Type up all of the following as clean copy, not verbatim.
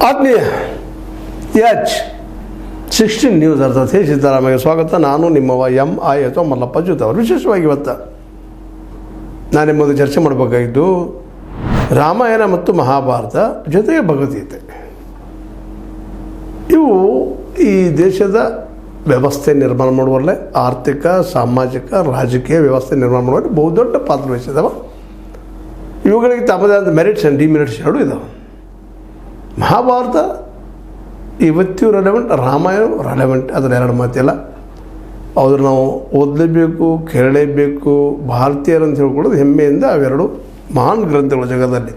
ಆತ್ಮೀಯ H16 news ಅರ್ಥಾತ್ ಹೇ ಸಿದ್ದರಾಮಯ್ಯ ಸ್ವಾಗತ. ನಾನು ನಿಮ್ಮವ MI ಅಥವಾ ಮಲ್ಲಪ್ಪ ಜೂತ್ ಅವರು. ವಿಶೇಷವಾಗಿ ಇವತ್ತು ನಾನು ನಿಮ್ಮದು ಚರ್ಚೆ ಮಾಡಬೇಕಾಗಿದ್ದು ರಾಮಾಯಣ ಮತ್ತು ಮಹಾಭಾರತ ಜೊತೆಗೆ ಭಗವದ್ಗೀತೆ. ಇವು ಈ ದೇಶದ ವ್ಯವಸ್ಥೆ ನಿರ್ಮಾಣ ಮಾಡುವಲ್ಲೇ ಆರ್ಥಿಕ, ಸಾಮಾಜಿಕ, ರಾಜಕೀಯ ವ್ಯವಸ್ಥೆ ನಿರ್ಮಾಣ ಮಾಡುವಲ್ಲಿ ಬಹುದೊಡ್ಡ ಪಾತ್ರ ವಹಿಸಿದಾವೆ. ಇವುಗಳಿಗೆ ತಮ್ಮದೇ ಆದ ಮೆರಿಟ್ಸ್ ಆ್ಯಂಡ್ ಡಿಮೆರಿಟ್ಸ್ ಎರಡೂ ಇದ್ದಾವೆ. ಮಹಾಭಾರತ ಇವತ್ತಿಗೂ ರೆಲೆವೆಂಟ್, ರಾಮಾಯಣ ರೆಲೆವೆಂಟ್, ಅದರ ಎರಡು ಮಾತಿಲ್ಲ. ಅವ್ರು ನಾವು ಓದಲೇಬೇಕು, ಕೇಳಲೇಬೇಕು. ಭಾರತೀಯರಂತ ಹೇಳ್ಕೊಳ್ಳೋದು ಹೆಮ್ಮೆಯಿಂದ ಅವೆರಡು ಮಹಾನ್ ಗ್ರಂಥಗಳು ಜಗದಲ್ಲಿ.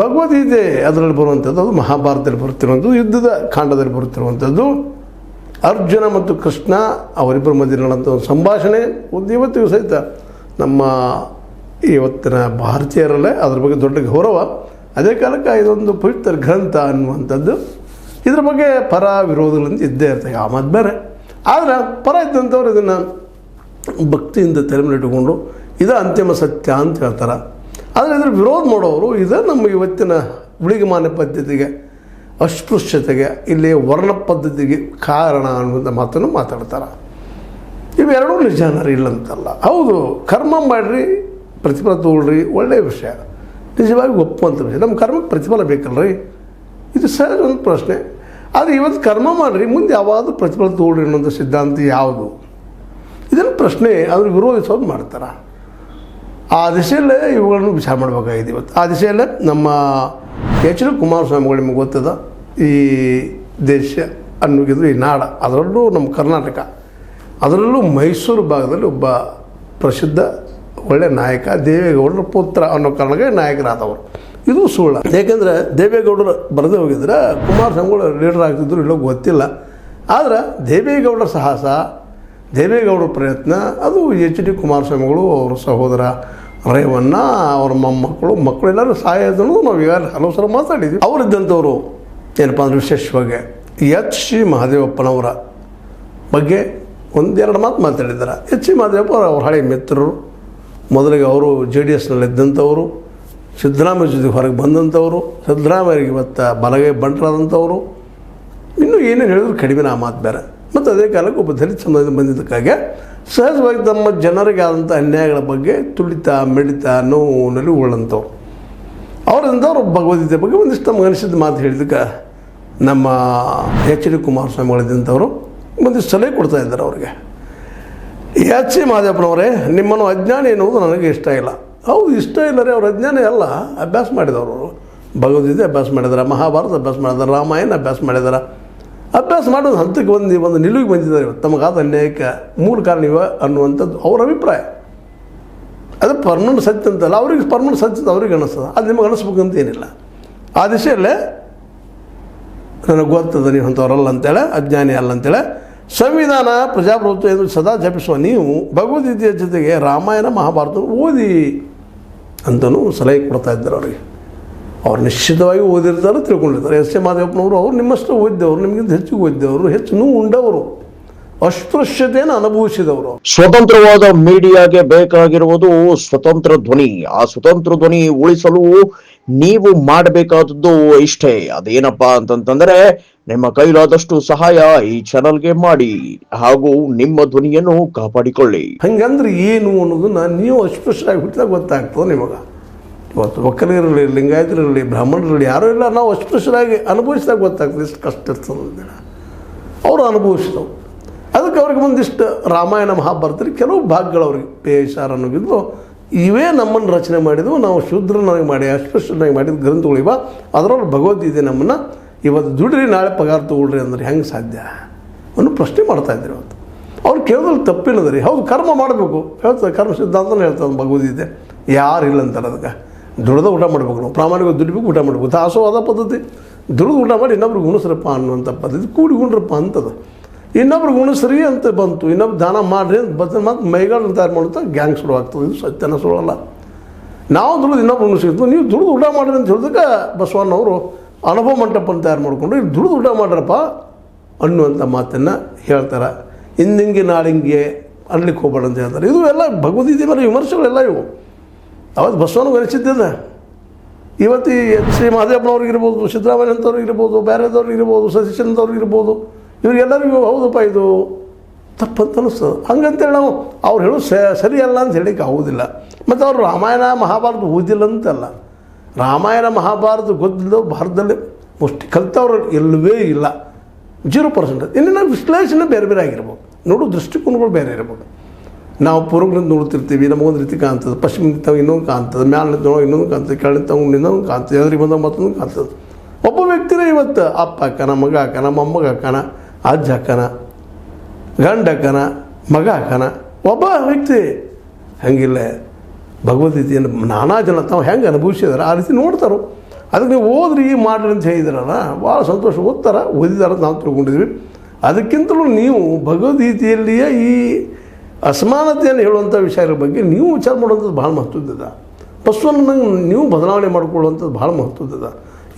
ಭಗವದ್ಗೀತೆ ಅದರಲ್ಲಿ ಬರುವಂಥದ್ದು, ಅದು ಮಹಾಭಾರತದಲ್ಲಿ ಬರುತ್ತಿರುವಂಥದ್ದು, ಯುದ್ಧದ ಕಾಂಡದಲ್ಲಿ ಬರುತ್ತಿರುವಂಥದ್ದು. ಅರ್ಜುನ ಮತ್ತು ಕೃಷ್ಣ ಅವರಿಬ್ಬರ ಮಧ್ಯೆ ನಡೆದಂಥ ಒಂದು ಸಂಭಾಷಣೆ ಇವತ್ತಿಗೂ ಸಹಿತ ನಮ್ಮ ಇವತ್ತಿನ ಭಾರತೀಯರಲ್ಲೇ ಅದ್ರ ಬಗ್ಗೆ ದೊಡ್ಡ ಗೌರವ. ಅದೇ ಕಾಲಕ್ಕೆ ಇದೊಂದು ಪವಿತ್ರ ಗ್ರಂಥ ಅನ್ನುವಂಥದ್ದು. ಇದ್ರ ಬಗ್ಗೆ ಪರ ವಿರೋಧಗಳಿಂದ ಇದ್ದೇ ಇರ್ತವೆ, ಆ ಮಾತು ಬೇರೆ. ಆದರೆ ಪರ ಇದ್ದಂಥವ್ರು ಇದನ್ನು ಭಕ್ತಿಯಿಂದ ತಲೆ ಮೇಲೆ ಇಟ್ಟುಕೊಂಡು ಇದು ಅಂತಿಮ ಸತ್ಯ ಅಂತ ಹೇಳ್ತಾರೆ. ಆದರೆ ಇದ್ರ ವಿರೋಧ ಮಾಡೋರು ಇದು ನಮ್ಮ ಇವತ್ತಿನ ಉಳಿಗಮಾನ್ಯ ಪದ್ಧತಿಗೆ, ಅಸ್ಪೃಶ್ಯತೆಗೆ, ಇಲ್ಲಿ ವರ್ಣ ಪದ್ಧತಿಗೆ ಕಾರಣ ಅನ್ನುವಂಥ ಮಾತನ್ನು ಮಾತಾಡ್ತಾರೆ. ಇವೆರಡೂ ನಿಜಾನರಿ ಇಲ್ಲಂತಲ್ಲ. ಹೌದು, ಕರ್ಮ ಮಾಡಿರಿ, ಪ್ರತಿಫಲ ತಗೊಳ್ರಿ, ಒಳ್ಳೆಯ ವಿಷಯ, ನಿಜವಾಗಿ ಒಪ್ಪುವಂಥ ವಿಷಯ. ನಮ್ಮ ಕರ್ಮಕ್ಕೆ ಪ್ರತಿಫಲ ಬೇಕಲ್ರಿ, ಇದು ಸಹಜ ಒಂದು ಪ್ರಶ್ನೆ. ಆದರೆ ಇವತ್ತು ಕರ್ಮ ಮಾಡಿರಿ, ಮುಂದೆ ಯಾವಾದರೂ ಪ್ರತಿಫಲ ತಗೊಳ್ರಿ ಅನ್ನೋಂಥ ಸಿದ್ಧಾಂತ ಯಾವುದು? ಇದನ್ನು ಪ್ರಶ್ನೆ ಅದ್ರ ವಿರೋಧಿಸೋದು ಮಾಡ್ತಾರೆ. ಆ ದಿಶೆಯಲ್ಲೇ ಇವುಗಳನ್ನು ವಿಚಾರ ಮಾಡಬೇಕಾಗಿದೆ ಇವತ್ತು. ಆ ದಿಶೆಯಲ್ಲೇ ನಮ್ಮ H.D. ಕುಮಾರಸ್ವಾಮಿಗಳು ನಿಮಗೆ ಗೊತ್ತದ, ಈ ದೇಶ ಅನ್ನೋಗಿದ್ರು ಈ ನಾಡ, ಅದರಲ್ಲೂ ನಮ್ಮ ಕರ್ನಾಟಕ, ಅದರಲ್ಲೂ ಮೈಸೂರು ಭಾಗದಲ್ಲಿ ಒಬ್ಬ ಪ್ರಸಿದ್ಧ ಒಳ್ಳೆಯ ನಾಯಕ, ದೇವೇಗೌಡರ ಪುತ್ರ ಅನ್ನೋ ಕಾರಣಕ್ಕೆ ನಾಯಕರಾದವರು. ಇದು ಸುಳ್ಳು. ಏಕೆಂದರೆ ದೇವೇಗೌಡರು ಬರದೇ ಹೋಗಿದ್ರೆ ಕುಮಾರಸ್ವಾಮಿಗಳು ಲೀಡರ್ ಆಗ್ತಿದ್ರು ಇಲ್ಲೋ ಗೊತ್ತಿಲ್ಲ. ಆದರೆ ದೇವೇಗೌಡರ ಸಾಹಸ, ದೇವೇಗೌಡರ ಪ್ರಯತ್ನ, ಅದು H.D. ಕುಮಾರಸ್ವಾಮಿಗಳು, ಅವರ ಸಹೋದರ ರೇವಣ್ಣ, ಅವರ ಮಕ್ಕಳು ಎಲ್ಲರೂ ಸಹಾಯ ಅನ್ನೋದು ನಾವು ಈಗಾಗಲೇ ಹಲವು ಸಲ ಮಾತಾಡಿದ್ವಿ. ಅವರಿದ್ದಂಥವರು ಏನಪ್ಪ ಅಂದರೆ ವಿಶೇಷವಾಗಿ H.C. ಮಹದೇವಪ್ಪನವರ ಬಗ್ಗೆ ಒಂದೆರಡು ಮಾತು ಮಾತಾಡಿದ್ದಾರೆ. H.C. ಮಹದೇವಪ್ಪ ಅವ್ರ ಹಳೆಯ ಮಿತ್ರರು. ಮೊದಲಿಗೆ ಅವರು JDSನಲ್ಲಿದ್ದಂಥವರು, ಸಿದ್ದರಾಮಯ್ಯ ಜೊತೆ ಹೊರಗೆ ಬಂದಂಥವರು, ಸಿದ್ದರಾಮಯ್ಯರಿಗೆ ಇವತ್ತು ಬಲಗೈ ಬಂಟರಾದಂಥವರು. ಇನ್ನೂ ಏನೇನು ಹೇಳಿದ್ರು ಕಡಿಮೆ, ಆ ಮಾತು ಬೇರೆ. ಮತ್ತು ಅದೇ ಕಾಲಕ್ಕೆ ಒಬ್ಬ ದಲಿತ ಸಮುದಾಯದಿಂದ ಬಂದಿದ್ದಕ್ಕಾಗಿ ಸಹಜವಾಗಿ ತಮ್ಮ ಜನರಿಗೆ ಆದಂಥ ಅನ್ಯಾಯಗಳ ಬಗ್ಗೆ ತುಳಿತ, ಮಿಡಿತ, ನೋವಿನಲ್ಲಿ ಉಳ್ಳಂಥವ್ರು. ಅವರಿಂದ ಅವರು ಭಗವದ್ಗೀತೆ ಬಗ್ಗೆ ಒಂದಿಷ್ಟು ನಮ್ಗೆ ಅನಿಸಿದ ಮಾತು ಹೇಳಿದ್ದಕ್ಕೆ ನಮ್ಮ H.D. ಕುಮಾರಸ್ವಾಮಿಗಳಿದ್ದಂಥವರು ಒಂದಿಷ್ಟು ಸಲಹೆ ಕೊಡ್ತಾ ಇದ್ದಾರೆ ಅವ್ರಿಗೆ. H.C. ಮಹದೇವಪ್ಪನವರೇ, ನಿಮ್ಮನ್ನು ಅಜ್ಞಾನಿ ಎನ್ನುವುದು ನನಗೆ ಇಷ್ಟ ಇಲ್ಲ. ಹೌದು, ಇಷ್ಟ ಇಲ್ಲ ರೀ. ಅವ್ರು ಅಜ್ಞಾನಿ ಎಲ್ಲ, ಅಭ್ಯಾಸ ಮಾಡಿದವರು. ಭಗವದ್ಗೀತೆ ಅಭ್ಯಾಸ ಮಾಡಿದಾರೆ, ಮಹಾಭಾರತ ಅಭ್ಯಾಸ ಮಾಡಿದಾರೆ, ರಾಮಾಯಣ ಅಭ್ಯಾಸ ಮಾಡಿದಾರೆ. ಅಭ್ಯಾಸ ಮಾಡೋದು ಹಂತಕ್ಕೆ ಒಂದು ನಿಲುವಿಗೆ ಬಂದಿದ್ದಾರೆ. ತಮಗಾದ ಅನ್ಯಾಯಕ್ಕೆ ಮೂಲ ಕಾರಣ ಇವ ಅನ್ನುವಂಥದ್ದು ಅವ್ರ ಅಭಿಪ್ರಾಯ. ಅದು ಪರ್ಮನೆಂಟ್ ಸತ್ಯ ಅಂತಲ್ಲ, ಅವ್ರಿಗೆ ಪರ್ಮನೆಂಟ್ ಸತ್ಯ ಅವ್ರಿಗೆ ಅನ್ನಿಸ್ತದೆ, ಅದು ನಿಮಗೆ ಅನ್ನಿಸ್ಬೇಕಂತ ಏನಿಲ್ಲ. ಆ ದಿಶೆಯಲ್ಲೇ ನನಗೆ ಗೊತ್ತದ ನೀವು ಅಂಥವ್ರಲ್ಲ ಅಂತೇಳಿ, ಅಜ್ಞಾನಿ ಅಲ್ಲ ಅಂತೇಳಿ. ಸಂವಿಧಾನ, ಪ್ರಜಾಪ್ರಭುತ್ವ ಎಂದು ಸದಾ ಜಪಿಸುವ ನೀವು ಭಗವದ್ಗೀತೆಯ ಜೊತೆಗೆ ರಾಮಾಯಣ ಮಹಾಭಾರತ ಓದಿ ಅಂತಲೂ ಸಲಹೆ ಕೊಡ್ತಾ ಇದ್ದಾರೆ ಅವರಿಗೆ. ಅವ್ರು ನಿಶ್ಚಿತವಾಗಿ ಓದಿರ್ತಾರೆ, ತಿಳ್ಕೊಂಡಿರ್ತಾರೆ. H.C. ಮಹದೇವಪ್ಪನವರು ಅವ್ರು ನಿಮ್ಮಷ್ಟು ಓದಿದವರು, ನಿಮಗಿಂತ ಹೆಚ್ಚು ಓದಿದವರು, ಹೆಚ್ಚು ನೋವು ಉಂಡವರು, ಅಸ್ಪೃಶ್ಯತೆಯನ್ನು ಅನುಭವಿಸಿದವರು. ಸ್ವತಂತ್ರವಾದ ಮೀಡಿಯಾಗೆ ಬೇಕಾಗಿರುವುದು ಸ್ವತಂತ್ರ ಧ್ವನಿ. ಆ ಸ್ವತಂತ್ರ ಧ್ವನಿ ಉಳಿಸಲು ನೀವು ಮಾಡಬೇಕಾದದ್ದು ಇಷ್ಟೇ. ಅದೇನಪ್ಪಾ ಅಂತಂತಂದ್ರೆ, ನಿಮ್ಮ ಕೈಲಾದಷ್ಟು ಸಹಾಯ ಈ ಚಾನಲ್ಗೆ ಮಾಡಿ ಹಾಗೂ ನಿಮ್ಮ ಧ್ವನಿಯನ್ನು ಕಾಪಾಡಿಕೊಳ್ಳಿ. ಹಂಗಂದ್ರೆ ಏನು ಅನ್ನೋದನ್ನ ನೀವು ಅಸ್ಪೃಶ್ಯರಾಗಿ ಹುಟ್ಟಿದಾಗ ಗೊತ್ತಾಗ್ತದೆ ನಿಮಗೆ. ಇವತ್ತು ಒಕ್ಕಲಿಗರಲ್ಲಿ, ಲಿಂಗಾಯತರಲ್ಲಿ, ಬ್ರಾಹ್ಮಣರಲ್ಲಿ ಯಾರೂ ಇಲ್ಲ, ನಾವು ಅಸ್ಪೃಶ್ಯರಾಗಿ ಅನುಭವಿಸಿದಾಗ ಗೊತ್ತಾಗ್ತದೆ ಎಷ್ಟು ಕಷ್ಟ ಇರ್ತದೆ. ಅವರು ಅನುಭವಿಸಿದವು. ಅದಕ್ಕೆ ಅವ್ರಿಗೆ ಒಂದಿಷ್ಟು ರಾಮಾಯಣ ಮಹಾಭಾರತದಲ್ಲಿ ಕೆಲವು ಭಾಗಗಳು ಅವ್ರಿಗೆ ಪೇಶಾರ ಅನ್ನೋಗಿದ್ದು ಇವೇ ನಮ್ಮನ್ನು ರಚನೆ ಮಾಡಿದ್ವು. ನಾವು ಶೂದ್ರನಾಗಿ ಮಾಡಿ, ಅಸ್ಪೃಶ್ಯನಾಗಿ ಮಾಡಿದ ಗ್ರಂಥಗಳಿವ. ಅದರೊಳಗೆ ಭಗವದ್ಗೀತೆ ನಮ್ಮನ್ನು ಇವತ್ತು ದುಡ್ರಿ, ನಾಳೆ ಪಗಾರ ತಗೊಳ್ರಿ ಅಂದ್ರೆ ಹೆಂಗೆ ಸಾಧ್ಯ ಅನ್ನೋ ಪ್ರಶ್ನೆ ಮಾಡ್ತಾಯಿದ್ರು. ಇವತ್ತು ಅವ್ರು ಕೇಳೋದ್ರಲ್ಲಿ ತಪ್ಪಿಲ್ಲದ ರೀ. ಹೌದು, ಕರ್ಮ ಮಾಡಬೇಕು ಹೇಳ್ತಾರೆ, ಕರ್ಮ ಸಿದ್ಧಾಂತನೇ ಹೇಳ್ತಾರೆ ಭಗವದ್ಗೀತೆ. ಯಾರು ಇಲ್ಲ ಅಂತಾರೆ ಅದಕ್ಕೆ. ದುಡ್ದು ಊಟ ಮಾಡಬೇಕು, ನಾವು ಪ್ರಾಮಾಣಿಕ ದುಡಿಬೇಕು, ಊಟ ಮಾಡಬೇಕು. ದಾಸೋಹದ ಪದ್ಧತಿ, ದುಡಿದು ಊಟ ಮಾಡಿ ಇನ್ನೊಬ್ರಿಗೆ ಉಣಿಸ್ರಪ್ಪ ಅನ್ನುವಂಥ ಪದ್ಧತಿ. ಕೂಡಿ ಉಣ್ರಪ್ಪ ಅಂತದ. ಇನ್ನೊಬ್ರಿಗೆ ಉಣಿಸ್ರಿ ಅಂತ ಬಂತು, ಇನ್ನೊಬ್ರು ದಾನ ಮಾಡಿರಿ ಅಂತ ಬರ್ತಾರೆ. ಮತ್ತು ಮೈಗಳನ್ನು ತಯಾರು ಮಾಡುತ್ತಾ ಗ್ಯಾಂಗ್ ಶುರುವಾಗ್ತದೆ. ಇದು ಸತ್ಯನ ಸುಳ್ಳಲ್ಲ. ನಾವು ದುಡಿದು ಇನ್ನೊಬ್ರು ಉಣಿಸಿದ್ವು, ನೀವು ದುಡಿದು ಊಟ ಮಾಡಿರಿ ಅಂತ ಹೇಳಿದಾಗ ಬಸವಣ್ಣವರು ಅನುಭವ ಮಂಟಪನ ತಯಾರು ಮಾಡಿಕೊಂಡು ಇಲ್ಲಿ ದುಡಿದು ಊಟ ಮಾಡ್ರಪ್ಪ ಅನ್ನುವಂಥ ಮಾತನ್ನು ಹೇಳ್ತಾರೆ. ಹಿಂದಿಂಗೆ ನಾಳಿಂಗೆ ಅನ್ಲಿಕ್ಕೆ ಹೋಗ್ಬೇಡ ಅಂತ ಹೇಳ್ತಾರೆ. ಇದು ಎಲ್ಲ ಭಗವದ್ಗೀತೆ ಮೇಲೆ ವಿಮರ್ಶೆಗಳೆಲ್ಲ ಇವು. ಅವತ್ತು ಬಸವನಿಗೆ ಅನಿಸಿದ್ದಿದೆ, ಇವತ್ತು ಈ ಶ್ರೀ ಮಹದೇವನವ್ರಿಗೆ ಇರ್ಬೋದು, ಸಿದ್ದರಾಮಯ್ಯ ಅಂತವ್ರಿಗೆ ಇರ್ಬೋದು, ಬೇರೆದವ್ರಿಗೆ ಇರ್ಬೋದು, ಸತೀಶ್ ಅಂತವ್ರಿಗೆ ಇರ್ಬೋದು, ಇವರಿಗೆಲ್ಲರಿಗೂ ಹೌದಪ್ಪ ಇದು ತಪ್ಪಂತ ಅನ್ನಿಸ್ತದೆ. ಹಂಗಂತೇಳಿ ನಾವು ಅವ್ರು ಹೇಳೋದು ಸರಿಯಲ್ಲ ಅಂತ ಹೇಳಿಕ್ಕೆ ಆಗೋದಿಲ್ಲ. ಮತ್ತು ಅವರು ರಾಮಾಯಣ ಮಹಾಭಾರತ ಓದಿಲ್ಲ ಅಂತಲ್ಲ, ರಾಮಾಯಣ ಮಹಾಭಾರತ ಗೊತ್ತಿಲ್ಲ ಭಾರತದಲ್ಲಿ ಮುಷ್ಟಿ ಕಲ್ತವ್ರು ಇಲ್ಲವೇ ಇಲ್ಲ, 0%. ಇನ್ನು ನಾವು ವಿಶ್ಲೇಷಣೆ ಬೇರೆ ಬೇರೆ ಆಗಿರ್ಬೋದು, ನೋಡೋ ದೃಷ್ಟಿಕೋನಗಳು ಬೇರೆ ಇರ್ಬೋದು. ನಾವು ಪೂರ್ವದಿಂದ ನೋಡ್ತಿರ್ತೀವಿ, ನಮಗೊಂದು ರೀತಿ ಕಾಣ್ತದೆ, ಪಶ್ಚಿಮದಿಂದ ಇನ್ನೊಂದು ಕಾಣ್ತದೆ, ಮ್ಯಾಲಿನಿಂದ ಇನ್ನೊಂದು ಕಾಣ್ತದೆ, ಕೆಳಗಿಂದ ಇನ್ನೊಂದು ಕಾಣ್ತದೆ, ಎದುರಿಗೆ ಬಂದಾಗ ಮತ್ತೊಂದು ಕಾಣ್ತದೆ. ಒಬ್ಬ ವ್ಯಕ್ತಿನೇ ಇವತ್ತು ಅಪ್ಪ ಅಕ್ಕನ, ಮಗ ಅಕ್ಕನ, ಮೊಮ್ಮಗ ಅಕ್ಕನ, ಅಜ್ಜ ಅಕ್ಕನ, ಗಂಡ ಅಕ್ಕನ, ಮಗ ಅಕ್ಕನ, ಒಬ್ಬ ವ್ಯಕ್ತಿ. ಹಂಗಿಲ್ಲ, ಭಗವದ್ಗೀತೆಯನ್ನು ನಾನಾ ಜನ ತಾವು ಹೆಂಗೆ ಅನುಭವಿಸಿದಾರೆ ಆ ರೀತಿ ನೋಡ್ತಾರೋ. ಅದಕ್ಕೆ ನೀವು ಓದ್ರಿ ಮಾಡ್ರಿ ಅಂತ ಹೇಳಿದ್ರಲ್ಲ, ಭಾಳ ಸಂತೋಷ. ಓದಿದಾರ ನಾವು ತಿಳ್ಕೊಂಡಿದ್ವಿ. ಅದಕ್ಕಿಂತಲೂ ನೀವು ಭಗವದ್ಗೀತೆಯಲ್ಲಿಯೇ ಈ ಅಸಮಾನತೆಯನ್ನು ಹೇಳುವಂಥ ವಿಷಯಗಳ ಬಗ್ಗೆ ನೀವು ವಿಚಾರ ಮಾಡುವಂಥದ್ದು ಭಾಳ ಮಹತ್ವದ. ಬಸವಣ್ಣನ ನೀವು ಬದಲಾವಣೆ ಮಾಡ್ಕೊಳ್ಳುವಂಥದ್ದು ಭಾಳ ಮಹತ್ವದ.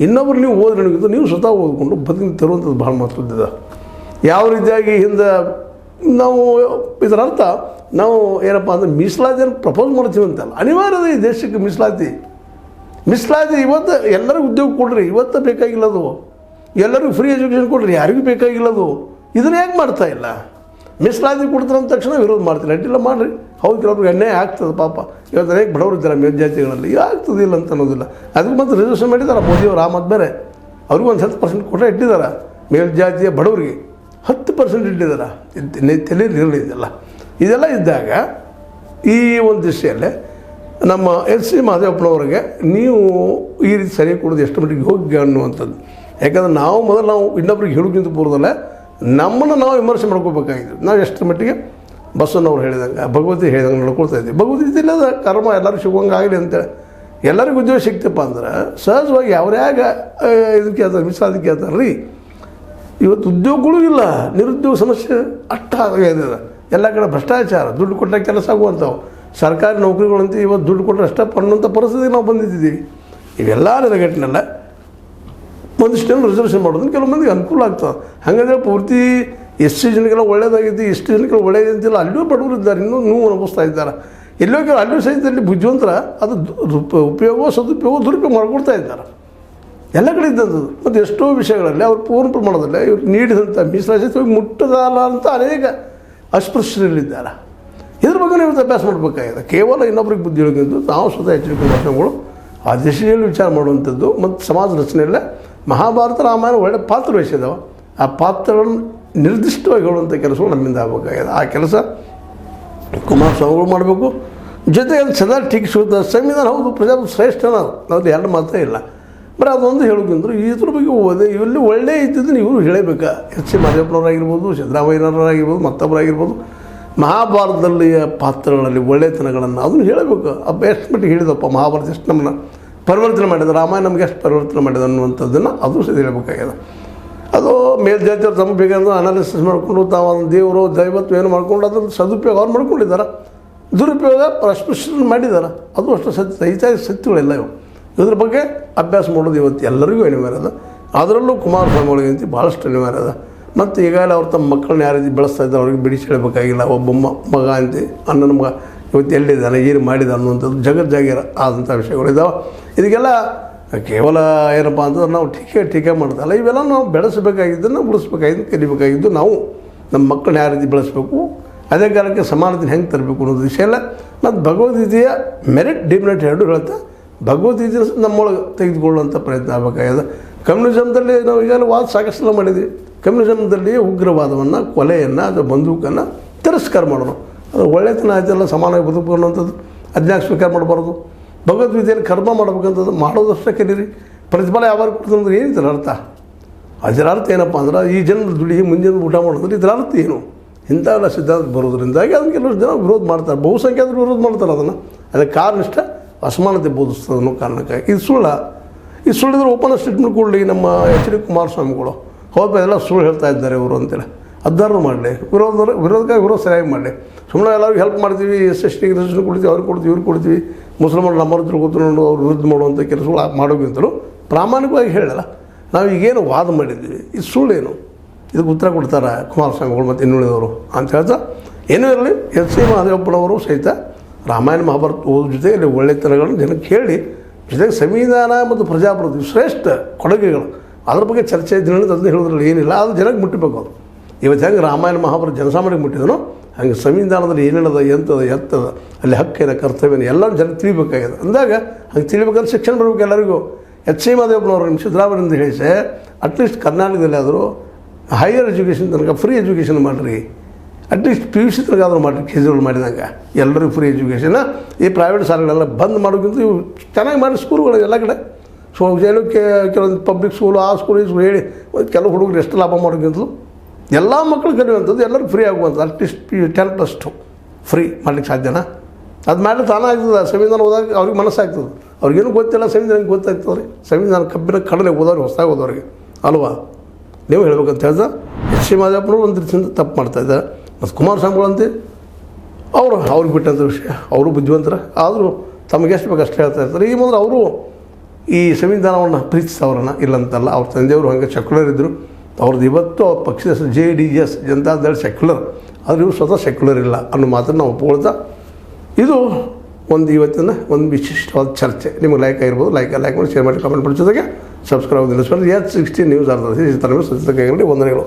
ಇನ್ನೊಬ್ರು ನೀವು ಓದ್ರಿ, ನೀವು ಸ್ವತಃ ಓದ್ಕೊಂಡು ಬದುಕಿ ತರುವಂಥದ್ದು ಭಾಳ ಮಹತ್ವದ. ಯಾವ ರೀತಿಯಾಗಿ ಹಿಂದೆ ನಾವು ಇದರ ಅರ್ಥ ನಾವು ಏನಪ್ಪ ಅಂದರೆ ಮೀಸಲಾತಿಯನ್ನು ಪ್ರಪೋಸ್ ಮಾಡ್ತೀವಿ ಅಂತಲ್ಲ, ಅನಿವಾರ್ಯದ ಈ ದೇಶಕ್ಕೆ ಮೀಸಲಾತಿ. ಇವತ್ತು ಎಲ್ಲರಿಗೂ ಉದ್ಯೋಗ ಕೊಡ್ರಿ, ಇವತ್ತು ಬೇಕಾಗಿಲ್ಲದು. ಎಲ್ಲರಿಗೂ ಫ್ರೀ ಎಜುಕೇಷನ್ ಕೊಡ್ರಿ, ಯಾರಿಗೂ ಬೇಕಾಗಿಲ್ಲದು. ಇದನ್ನು ಹೇಗೆ ಮಾಡ್ತಾ ಇಲ್ಲ? ಮೀಸಲಾತಿ ಕೊಡ್ತಾರೆ ಅಂದ ತಕ್ಷಣ ವಿರೋಧ ಮಾಡ್ತೀರಿ. ಅಡ್ಡಿಲ್ಲ ಮಾಡಿರಿ. ಹೌದು, ಕೆಲವ್ರಿಗೆ ಅನ್ಯಾಯ ಆಗ್ತದೆ ಪಾಪ. ಇವತ್ತು ಅನೇಕ ಬಡವರು ಇದ್ದಾರೆ ಮೇಲ್ಜಾತಿಗಳಲ್ಲಿ, ಆಗ್ತದಿಲ್ಲ ಅಂತ ಅನ್ನೋದಿಲ್ಲ. ಅದಕ್ಕೆ ಮತ್ತೆ ರಿಸರ್ವೇಷನ್ ಮಾಡಿದ್ದಾರೆ ಮೋದಿಯವರು. ಆ ಮತ್ತು ಬೇರೆ ಅವ್ರಿಗೂ ಒಂದು 10% ಕೊಟ್ಟರೆ ಇಟ್ಟಿದ್ದಾರೆ. ಮೇಲ್ಜಾತಿಯ ಬಡವರಿಗೆ 10% ಇಟ್ಟಿದ್ದಾರೆ. ತಲೆಯಲ್ಲಿ ಇರಲಿದ್ದಲ್ಲ. ಇದೆಲ್ಲ ಇದ್ದಾಗ ಈ ಒಂದು ದಿಶೆಯಲ್ಲೇ ನಮ್ಮ ಶ್ರೀ ಮಹದೇವಪ್ಪನವ್ರಿಗೆ ನೀವು ಈ ರೀತಿ ಸರಿ ಕೊಡೋದು ಎಷ್ಟು ಮಟ್ಟಿಗೆ ಯೋಗ್ಯ ಅನ್ನುವಂಥದ್ದು. ಯಾಕಂದ್ರೆ ನಾವು ಇನ್ನೊಬ್ರಿಗೆ ಹೇಳೋಕ್ಕಿಂತ ಪೂರ್ವದಲ್ಲೇ ನಮ್ಮನ್ನು ನಾವು ವಿಮರ್ಶೆ ಮಾಡ್ಕೋಬೇಕಾಗಿತ್ತು. ನಾವು ಎಷ್ಟು ಮಟ್ಟಿಗೆ ಬಸವಣ್ಣವ್ರು ಹೇಳಿದಂಗೆ, ಭಗವತಿ ಹೇಳಿದಂಗೆ ನಡ್ಕೊಳ್ತಾ ಇದ್ದೀವಿ. ಭಗವದ್ಗೀತೆಯಲ್ಲದ ಕರ್ಮ ಎಲ್ಲರೂ ಸಿಗುವಂಗೆ ಆಗಲಿ ಅಂತೇಳಿ ಎಲ್ಲರಿಗೂ ಉದ್ಯೋಗ ಸಿಗ್ತಪ್ಪ ಅಂದ್ರೆ ಸಹಜವಾಗಿ ಯಾವ್ಯಾಗ ಇದಕ್ಕೆ ಹೇಳ್ತಾರೆ, ಮೀಸಲಾತಿಗೆ ಹೇಳ್ತಾರೆ ರೀ. ಇವತ್ತು ಉದ್ಯೋಗಗಳು ಇಲ್ಲ, ನಿರುದ್ಯೋಗ ಸಮಸ್ಯೆ ಅಷ್ಟಾಗಿದೆ. ಎಲ್ಲ ಕಡೆ ಭ್ರಷ್ಟಾಚಾರ, ದುಡ್ಡು ಕೊಟ್ಟ ಕೆಲಸ ಆಗುವಂಥವು. ಸರ್ಕಾರಿ ನೌಕರಿಗಳಂತ ಇವತ್ತು ದುಡ್ಡು ಕೊಟ್ಟರೆ ಅಷ್ಟೇ ಅನ್ನೋಂಥ ಪರಿಸ್ಥಿತಿಗೆ ನಾವು ಬಂದಿದ್ದೀವಿ. ಇವೆಲ್ಲ ನೆಲೆಗಟ್ಟಿನೆಲ್ಲ ಒಂದಿಷ್ಟು ರಿಸರ್ವೇಷನ್ ಮಾಡೋದನ್ನು ಕೆಲವು ಮಂದಿಗೆ ಅನುಕೂಲ ಆಗ್ತದೆ. ಹಾಗಂದರೆ ಪೂರ್ತಿ ಎಷ್ಟು ಜನಕ್ಕೆಲ್ಲ ಒಳ್ಳೇದಾಗಿದ್ದು, ಎಷ್ಟು ಜನಕ್ಕೆಲ್ಲ ಒಳ್ಳೇದಂತಿಲ್ಲ. ಅಲ್ಲೂ ಬಡವರು ಇದ್ದಾರೆ, ಇನ್ನೂ ನೋವು ಅನುಭವಿಸ್ತಾ ಇದ್ದಾರೆ. ಎಲ್ಲೋ ಕೆಲವು ಅಲ್ಲೂ ಸಹಿತಲ್ಲಿ ಬುದ್ಧಿವಂತರ ಅದು ಉಪಯೋಗ ಸದುಪಯೋಗ ದುರುಪಯೋಗ ಮಾಡ್ಕೊಡ್ತಾ ಇದ್ದಾರೆ. ಎಲ್ಲ ಕಡೆ ಇದ್ದಂಥದ್ದು. ಮತ್ತು ಎಷ್ಟೋ ವಿಷಯಗಳಲ್ಲಿ ಅವ್ರು ಪೂರ್ಣ ಪ್ರಮಾಣದಲ್ಲಿ ಇವ್ರು ನೀಡಿದಂಥ ಮೀಸಲಾತಿ ಮುಟ್ಟದಲ್ಲ ಅಂತ ಅನೇಕ ಅಸ್ಪೃಶ್ಯರಲ್ಲಿದ್ದಾರೆ. ಇದ್ರ ಬಗ್ಗೆ ನೀವು ಅಭ್ಯಾಸ ಮಾಡಬೇಕಾಗಿದೆ. ಕೇವಲ ಇನ್ನೊಬ್ರಿಗೆ ಬುದ್ಧಿ ಹೇಳೋದು ನಾವು ಸ್ವತಃ ಎಚ್ಚರಿಕೆ ಭಾಷೆಗಳು ಆ ದಿಶೆಯಲ್ಲಿ ವಿಚಾರ ಮಾಡುವಂಥದ್ದು. ಮತ್ತು ಸಮಾಜ ರಚನೆಯಲ್ಲೇ ಮಹಾಭಾರತ ರಾಮಾಯಣ ಒಳ್ಳೆ ಪಾತ್ರ ವಹಿಸಿದಾವೆ. ಆ ಪಾತ್ರಗಳನ್ನು ನಿರ್ದಿಷ್ಟವಾಗಿ ಹೇಳುವಂಥ ಕೆಲಸಗಳು ನಮ್ಮಿಂದ ಆಗಬೇಕಾಗಿದೆ. ಆ ಕೆಲಸ ಕುಮಾರಸ್ವಾಮಿಗಳು ಮಾಡಬೇಕು. ಜೊತೆಗೆ ಅದು ಸದಾ ಟೀಕಿಸುವಂಥ ಸಂವಿಧಾನ ಹೌದು, ಪ್ರಜಾಪ್ರಭುತ್ವ ಶ್ರೇಷ್ಠ ನಾವು ಎರಡು ಮಾತೇ ಇಲ್ಲ. ಬರೀ ಅದೊಂದು ಹೇಳೋದಂದ್ರೆ ಇದ್ರ ಬಗ್ಗೆ ಓದಿ ಇವೆಲ್ಲ ಒಳ್ಳೆ ಇದ್ದಿದ್ದನ್ನು ಇವರು ಹೇಳಬೇಕಾ. ಶ್ರೀ ಮಹದೇವಪ್ಪನವರಾಗಿರ್ಬೋದು, ಸಿದ್ದರಾಮಯ್ಯನವರಾಗಿರ್ಬೋದು, ಮತ್ತೊಬ್ಬರಾಗಿರ್ಬೋದು, ಮಹಾಭಾರತದಲ್ಲಿಯ ಪಾತ್ರಗಳಲ್ಲಿ ಒಳ್ಳೆತನಗಳನ್ನು ಅದನ್ನು ಹೇಳಬೇಕು. ಎಷ್ಟು ಮಟ್ಟಿಗೆ ಹೇಳಿದಪ್ಪ ಮಹಾಭಾರತ ಎಷ್ಟು ನಮ್ಮನ್ನು ಪರಿವರ್ತನೆ ಮಾಡಿದ, ರಾಮಾಯಣ ನಮಗೆ ಎಷ್ಟು ಪರಿವರ್ತನೆ ಮಾಡಿದ ಅನ್ನುವಂಥದ್ದನ್ನು ಅದು ಸಹ ಹೇಳಬೇಕಾಗಿದೆ. ಅದು ಮೇಲ್ಜಾತಿಯವ್ರು ತಮ್ಮ ಬೇಕಂದ್ರೆ ಅನಾಲಿಸಿಸ್ ಮಾಡಿಕೊಂಡು ತಾವು ದೇವರು ದೈವತ್ವ ಏನು ಮಾಡ್ಕೊಂಡು ಅದನ್ನು ಸದುಪಯೋಗ ಅವ್ರು ಮಾಡ್ಕೊಂಡಿದ್ದಾರೆ, ದುರುಪಯೋಗ ಅಸ್ಪೃಶ್ಯರನ್ನು ಮಾಡಿದ್ದಾರೆ. ಅದು ಅಷ್ಟು ಸತ್ಯಗಳಿಲ್ಲ ಇವು. ಇದ್ರ ಬಗ್ಗೆ ಅಭ್ಯಾಸ ಮಾಡೋದು ಇವತ್ತು ಎಲ್ಲರಿಗೂ ಅನಿವಾರ್ಯ ಅದ. ಅದರಲ್ಲೂ ಕುಮಾರಸ್ವಾಮಿಗಳಿಗಂತ ಭಾಳಷ್ಟು ಅನಿವಾರ್ಯ ಅದ. ಮತ್ತು ಈಗಾಗಲೇ ಅವ್ರು ತಮ್ಮ ಮಕ್ಕಳನ್ನ ಯಾವ ರೀತಿ ಬೆಳೆಸ್ತಾ ಇದ್ದಾರೆ ಅವ್ರಿಗೆ ಬಿಡಿಸಿ ಹೇಳಬೇಕಾಗಿಲ್ಲ. ಒಬ್ಬ ಮಗ ಅಂತೆ ಅಣ್ಣನ ಮಗ ಇವತ್ತು ಎಲ್ಲಿದ್ದಾನೆ, ಏನು ಮಾಡಿದ ಅನ್ನುವಂಥದ್ದು ಜಗಜ್ಜಾಗಿರ ಆದಂಥ ವಿಷಯಗಳಿದ್ದಾವೆ. ಇದಕ್ಕೆಲ್ಲ ಕೇವಲ ಏನಪ್ಪ ಅಂತಂದ್ರೆ ನಾವು ಟೀಕೆ ಮಾಡ್ತಲ್ಲ, ಇವೆಲ್ಲ ನಾವು ಬೆಳೆಸಬೇಕಾಗಿದ್ದನ್ನು ಉಳಿಸ್ಬೇಕಾಗಿದ್ದು ಕಲಿಬೇಕಾಗಿದ್ದು. ನಾವು ನಮ್ಮ ಮಕ್ಕಳನ್ನ ಯಾವ ರೀತಿ ಬೆಳೆಸಬೇಕು, ಅದೇ ಕಾಲಕ್ಕೆ ಸಮಾನತೆ ಹೆಂಗೆ ತರಬೇಕು ಅನ್ನೋದು ವಿಷಯ ಎಲ್ಲ. ಮತ್ತು ಭಗವದ್ಗೀತೆಯ ಮೆರಿಟ್ ಡಿಮೆರಿಟ್ ಎರಡು ಹೇಳ್ತಾ ಭಗವದ್ಗೀತೆ ನಮ್ಮೊಳಗೆ ತೆಗೆದುಕೊಳ್ಳುವಂಥ ಪ್ರಯತ್ನ ಆಗಬೇಕಾಗಿದೆ. ಕಮ್ಯುನಿಸಮ್ದಲ್ಲಿ ನಾವು ಈಗಾಗಲೇ ವಾದ ಸಾಕಷ್ಟು ಮಾಡಿದ್ವಿ. ಕಮ್ಯುನಿಸಮ್ದಲ್ಲಿ ಉಗ್ರವಾದವನ್ನು, ಕೊಲೆಯನ್ನು, ಅದು ಬಂದೂಕನ್ನು ತಿರಸ್ಕಾರ ಮಾಡೋದು. ಅದು ಒಳ್ಳೆತನ ಆಯ್ತಲ್ಲ, ಸಮಾನವಾಗಿ ಬದುಕು ಅನ್ನೋಂಥದ್ದು ಅದನ್ನ ಸ್ವೀಕಾರ ಮಾಡಬಾರ್ದು. ಭಗವದ್ಗೀತೆಯಲ್ಲಿ ಕರ್ಮ ಮಾಡ್ಬೇಕಂಥದ್ದು ಮಾಡೋದಷ್ಟೇ ಕಲೀರಿ. ಪ್ರತಿಫಲ ಯಾವಾಗ ಕೊಡ್ತಂದ್ರೆ ಏನಿದ್ರ ಅರ್ಥ? ಅದರ ಅರ್ಥ ಏನಪ್ಪ ಅಂದ್ರೆ ಈ ಜನ ದುಡಿ ಮುಂಜಾನೆ ಊಟ ಮಾಡೋದ್ರೆ ಇದರ ಅರ್ಥ ಏನು? ಇಂಥವೆಲ್ಲ ಸಿದ್ಧಾಂತ ಬರೋದ್ರಿಂದಾಗಿ ಅದನ್ನು ಕೆಲವರು ಜನ ವಿರೋಧ ಮಾಡ್ತಾರೆ. ಬಹುಸಂಖ್ಯಾತರು ವಿರೋಧ ಮಾಡ್ತಾರೆ ಅದನ್ನು. ಅದಕ್ಕೆ ಕಾರಣ ಇಷ್ಟ ಅಸಮಾನತೆ ಬೋಧಿಸ್ತದೆ ಅನ್ನೋ ಕಾರಣಕ್ಕಾಗಿ. ಇದು ಸುಳ್ಳಿದ್ರೆ ಓಪನ್ ಸ್ಟೇಟ್ಮೆಂಟ್ ಕೊಡಲಿ ನಮ್ಮ ಎಚ್ ಡಿ ಕುಮಾರಸ್ವಾಮಿಗಳು. ಹೌದು ಎಲ್ಲ ಸುಳ್ಳು ಹೇಳ್ತಾ ಇದ್ದಾರೆ ಇವರು ಅಂತೇಳಿ ಅದ್ದಾರು ಮಾಡಲಿ. ವಿರೋಧಕ್ಕಾಗಿ ವಿರೋಧ ಸರಿಯಾಗಿ ಮಾಡಲಿ. ಸುಮ್ಮನೆ ಎಲ್ಲರಿಗೂ ಹೆಲ್ಪ್ ಮಾಡ್ತೀವಿ, SST ರಿಸರ್ವೇಷನ್ ಕೊಡ್ತೀವಿ, ಅವ್ರಿಗೆ ಕೊಡ್ತೀವಿ, ಇವ್ರಿಗೆ ಕೊಡ್ತೀವಿ, ಮುಸಲ್ಮಾನರು ನಮ್ಮವ್ರ ತಿಳ್ಕೊಕೊಂಡು ಅವ್ರು ವಿರುದ್ಧ ಮಾಡುವಂಥ ಕೆಲಸಗಳು ಮಾಡೋಕ್ಕಿಂತಲೂ ಪ್ರಾಮಾಣಿಕವಾಗಿ ಹೇಳಲ್ಲ. ನಾವು ಈಗೇನು ವಾದ ಮಾಡಿದ್ದೀವಿ, ಇದು ಸುಳ್ಳೇನು, ಇದಕ್ಕೆ ಉತ್ತರ ಕೊಡ್ತಾರೆ ಕುಮಾರಸ್ವಾಮಿಗಳು ಮತ್ತು ಇನ್ನುಳಿದವರು ಅಂತ ಹೇಳ್ತಾ. ಏನೂ ಇರಲಿ, ಶ್ರೀ ಮಹದೇವಪ್ಪನವರು ಸಹಿತ ರಾಮಾಯಣ ಮಹಾಭಾರತ ಓದೋ ಜೊತೆ ಇಲ್ಲಿ ಒಳ್ಳೆತನಗಳನ್ನು ಜನಕ್ಕೆ ಹೇಳಿ ಜೊತೆಗೆ ಸಂವಿಧಾನ ಮತ್ತು ಪ್ರಜಾಪ್ರಭುತ್ವ ಶ್ರೇಷ್ಠ ಕೊಡುಗೆಗಳು ಅದ್ರ ಬಗ್ಗೆ ಚರ್ಚೆ ದಿನದಿಂದ ಅದನ್ನ ಹೇಳೋದ್ರಲ್ಲಿ ಏನಿಲ್ಲ, ಅದು ಜನಕ್ಕೆ ಮುಟ್ಟಬೇಕು. ಅದು ಇವತ್ತು ಹೆಂಗೆ ರಾಮಾಯಣ ಮಹಾಭಾರತ ಜನಸಾಮಾನ್ಯಕ್ಕೆ ಮುಟ್ಟಿದನೋ ಹಂಗೆ ಸಂವಿಧಾನದಲ್ಲಿ ಏನೇನದ ಎಂತದ ಎತ್ತದ ಅಲ್ಲಿ ಹಕ್ಕಿನ ಕರ್ತವ್ಯನ ಎಲ್ಲರೂ ಜನ ತಿಳಿಬೇಕಾಗಿದೆ. ಅಂದಾಗ ಹಂಗೆ ತಿಳಿಬೇಕಾದ್ರೆ ಶಿಕ್ಷಣ ಬರಬೇಕು ಎಲ್ಲರಿಗೂ. ಎಚ್ ಸಿ ಮಾದೇವಪ್ಪನವರು ನಿಮ್ಮ ಸಿದ್ದರಾಮಯ್ಯರಿಂದ ಹೇಳಿಸೆ ಅಟ್ಲೀಸ್ಟ್ ಕರ್ನಾಟಕದಲ್ಲಿ ಆದರೂ ಹೈಯರ್ ಎಜುಕೇಷನ್ ತನಕ ಫ್ರೀ ಎಜುಕೇಷನ್ ಮಾಡಿರಿ, ಅಟ್ಲೀಸ್ಟ್ ಪಿ ಯು ಸಿ ತನಕ ಮಾಡಿರಿ. ಕೇಜ್ರಿವಾಲ್ ಮಾಡಿದಂಗೆ ಎಲ್ಲರಿಗೂ ಫ್ರೀ ಎಜುಕೇಷನ್. ಈ ಪ್ರೈವೇಟ್ ಶಾಲೆಗಳೆಲ್ಲ ಬಂದ್ ಮಾಡೋಕ್ಕಿಂತ ಇವು ಚೆನ್ನಾಗಿ ಮಾಡಿ ಸ್ಕೂಲ್ಗಳು ಎಲ್ಲ ಕಡೆ. ಸೊ ಕೆಲವೊಂದು ಪಬ್ಲಿಕ್ ಸ್ಕೂಲು ಆ ಸ್ಕೂಲ್ ಈ ಸ್ಕೂಲ್ ಹೇಳಿ ಕೆಲವು ಹುಡುಗರು ಎಷ್ಟು ಲಾಭ ಮಾಡೋಕ್ಕಿಂತಲೂ ಎಲ್ಲ ಮಕ್ಕಳು ಕಲಿಯುವಂಥದ್ದು ಎಲ್ಲರಿಗೂ ಫ್ರೀ ಆಗುವಂಥದ್ದು. ಅಟ್ಲೀಸ್ಟ್ 10+ ಫ್ರೀ ಮಾಡ್ಲಿಕ್ಕೆ ಸಾಧ್ಯನಾ? ಅದು ಮಾಡಿ ತಾನಾಗ್ತದೆ. ಸಂವಿಧಾನ ಓದಾಗ ಅವ್ರಿಗೆ ಮನಸ್ಸಾಗ್ತದೆ. ಅವ್ರಿಗೇನು ಗೊತ್ತಿಲ್ಲ ಸಂವಿಧಾನಕ್ಕೆ ಗೊತ್ತಾಗ್ತದೆ ರೀ. ಸಂವಿಧಾನ ಕಬ್ಬಿನ ಕಡಲೆ ಓದೋರಿಗೆ ಹೊಸದಾಗಿ ಓದೋರಿಗೆ ಅಲ್ವಾ ನೀವು ಹೇಳ್ಬೇಕಂತ ಹೇಳ್ದ. ಎಚ್ ಸಿ ಮಾದೇವಪ್ಪನವರು ಒಂದು ರೀತಿಯಿಂದ ತಪ್ಪು ಮಾಡ್ತಾಯಿದ್ದಾರೆ. ಮತ್ತು ಕುಮಾರಸ್ವಾಮಿಗಳಂತೆ ಅವ್ರಿಗೆ ಬಿಟ್ಟಂಥ ವಿಷಯ. ಅವರು ಬುದ್ಧಿವಂತರ ಆದರೂ ತಮಗೆ ಎಷ್ಟು ಬೇಕು ಅಷ್ಟು ಹೇಳ್ತಾ ಇರ್ತಾರೆ. ಈ ಮೊದಲು ಅವರು ಈ ಸಂವಿಧಾನವನ್ನು ಪ್ರೀತಿಸೋರನ್ನ ಇಲ್ಲಂತಲ್ಲ. ಅವ್ರ ತಂದೆಯವರು ಹಾಗೆ ಸೆಕ್ಯುಲರ್ ಇದ್ದರು. ಅವ್ರದ್ದು ಇವತ್ತು ಅವ್ರ ಪಕ್ಷದ ಹೆಸರು JDS ಜನತಾದಳ ಸೆಕ್ಯುಲರ್, ಆದರೆ ಇವರು ಸ್ವತಃ ಸೆಕ್ಯುಲರ್ ಇಲ್ಲ ಅನ್ನೋ ಮಾತನ್ನು ನಾವು ಒಪ್ಕೊಳ್ತಾ ಇದು ಇವತ್ತಿನ ಒಂದು ವಿಶಿಷ್ಟವಾದ ಚರ್ಚೆ. ನಿಮಗೆ ಲೈಕ್ ಆಗಿರ್ಬೋದು, ಲೈಕ್ ಮಾಡಿ, ಶೇರ್ ಮಾಡಿ, ಕಾಮೆಂಟ್ ಮಾಡಿ, ಜೊತೆಗೆ ಸಬ್ಸ್ಕ್ರೈಬ್ ನಿಲ್ಲಿಸ್ಕೊಂಡು H16 ನ್ಯೂಸ್ ಅರ್ಧ ವಂದನೆಗಳು.